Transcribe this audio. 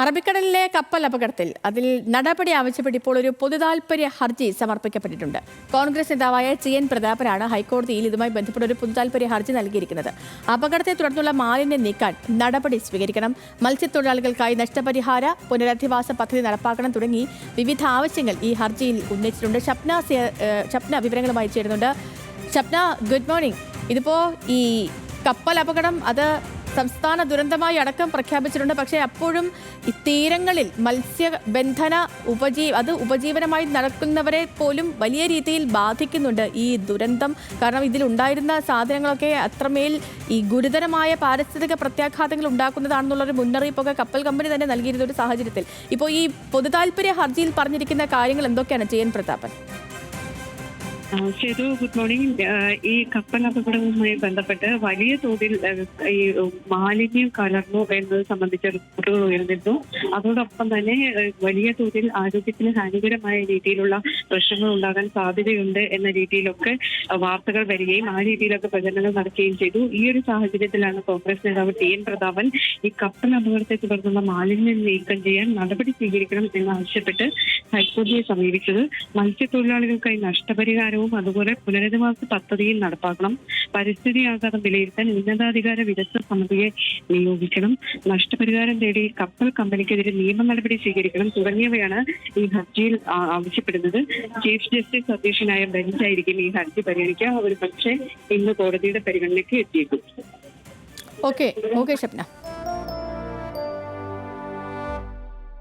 അറബിക്കടലിലെ കപ്പൽ അപകടത്തിൽ അതിൽ നടപടി ആവശ്യപ്പെട്ട് ഇപ്പോൾ ഒരു പൊതുതാൽപര്യ ഹർജി സമർപ്പിക്കപ്പെട്ടിട്ടുണ്ട്. കോൺഗ്രസ് നേതാവായ CN പ്രതാപനാണ് ഹൈക്കോടതിയിൽ ഇതുമായി ബന്ധപ്പെട്ട ഒരു പൊതുതാൽപര്യ ഹർജി നൽകിയിരിക്കുന്നത്. അപകടത്തെ തുടർന്നുള്ള മാലിന്യം നീക്കാൻ നടപടി സ്വീകരിക്കണം, മത്സ്യത്തൊഴിലാളികൾക്കായി നഷ്ടപരിഹാര പുനരധിവാസ പദ്ധതി നടപ്പാക്കണം തുടങ്ങി വിവിധ ആവശ്യങ്ങൾ ഈ ഹർജിയിൽ ഉന്നയിച്ചിട്ടുണ്ട്. ഷപ്ന വിവരങ്ങളുമായി ചേരുന്നുണ്ട്. Shapna, good morning. ഇതിപ്പോ ഈ കപ്പൽ അപകടം അത് സംസ്ഥാന ദുരന്തമായി അടക്കം പ്രഖ്യാപിച്ചിട്ടുണ്ട്. പക്ഷേ അപ്പോഴും ഈ തീരങ്ങളിൽ മത്സ്യബന്ധന ഉപജീവനമായി നടക്കുന്നവരെ പോലും വലിയ രീതിയിൽ ബാധിക്കുന്നുണ്ട് ഈ ദുരന്തം. കാരണം ഇതിലുണ്ടായിരുന്ന സാധനങ്ങളൊക്കെ അത്രമേൽ ഈ ഗുരുതരമായ പാരിസ്ഥിതിക പ്രത്യാഘാതങ്ങൾ ഉണ്ടാക്കുന്നതാണെന്നുള്ളൊരു മുന്നറിയിപ്പൊക്കെ കപ്പൽ കമ്പനി തന്നെ നൽകിയിരുന്ന ഒരു സാഹചര്യത്തിൽ ഇപ്പോൾ ഈ പൊതുതാൽപര്യ ഹർജിയിൽ പറഞ്ഞിരിക്കുന്ന കാര്യങ്ങൾ എന്തൊക്കെയാണ് CN Prathapan? Chethu, good morning. ഈ കപ്പൽ അപകടവുമായി ബന്ധപ്പെട്ട് വലിയ തോതിൽ ഈ മാലിന്യം കലർന്നു എന്നത് സംബന്ധിച്ച റിപ്പോർട്ടുകൾ ഉയർന്നിരുന്നു. അതോടൊപ്പം തന്നെ വലിയ തോതിൽ ആരോഗ്യത്തിന് ഹാനികരമായ രീതിയിലുള്ള പ്രശ്നങ്ങൾ ഉണ്ടാകാൻ സാധ്യതയുണ്ട് എന്ന രീതിയിലൊക്കെ വാർത്തകൾ വരികയും ആ രീതിയിലൊക്കെ പ്രചരണങ്ങൾ നടക്കുകയും ചെയ്തു. ഈ ഒരു സാഹചര്യത്തിലാണ് കോൺഗ്രസ് നേതാവ് TN പ്രതാപൻ ഈ കപ്പൽ അപകടത്തെ തുടർന്നുള്ള മാലിന്യം നീക്കം ചെയ്യാൻ നടപടി സ്വീകരിക്കണം എന്നാവശ്യപ്പെട്ട് ഹൈക്കോടതിയെ സമീപിച്ചത്. മത്സ്യത്തൊഴിലാളികൾക്കായി നഷ്ടപരിഹാരവും അതുപോലെ പുനരധിവാസ പദ്ധതിയും നടപ്പാക്കണം, പരിസ്ഥിതി ആഘാതം വിലയിരുത്താൻ ഉന്നതാധികാര വിദഗ്ധ സമിതിയെ നിയോഗിക്കണം, നഷ്ടപരിഹാരം തേടി കപ്പൽ കമ്പനിക്കെതിരെ നിയമ നടപടി സ്വീകരിക്കണം തുടങ്ങിയവയാണ് ഈ ഹർജിയിൽ ആവശ്യപ്പെടുന്നത്. ചീഫ് ജസ്റ്റിസ് അധ്യക്ഷനായ ബെഞ്ചായിരിക്കും ഈ ഹർജി പരിഗണിക്കുക. ഒരു പക്ഷേ ഇന്ന് കോടതിയുടെ പരിഗണനയ്ക്ക് എത്തിയേക്കും. ഓക്കെ ഷപ്ന.